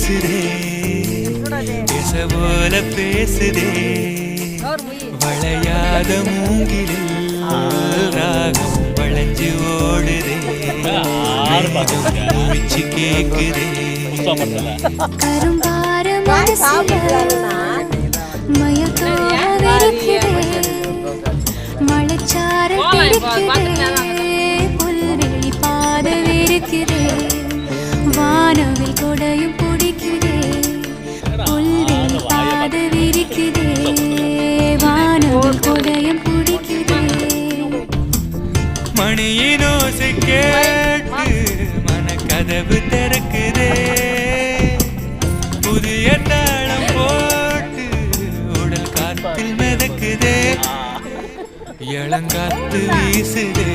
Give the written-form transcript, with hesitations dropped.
வீசுதே போல பேசுதே வளையாத மூங்கிலில் ராகம் வளைஞ்சு ஓடுதே முடிச்சு கேக்குதே கரும்பார மலைச்சாரல் புல்வெளி பாத வெறுக்குதே வானவில் கொடையும் பிடிக்குதே புல்வெளி பாத விரிக்குதே வானவில் கொடையும் பிடிக்குதே மணியின் ஓசை கேட்டு மனக்கதவு திறக்குதே புதிய தாளம் போட்டு உடல் காத்தில் மிதக்குதே இளங்காத்து வீசுதே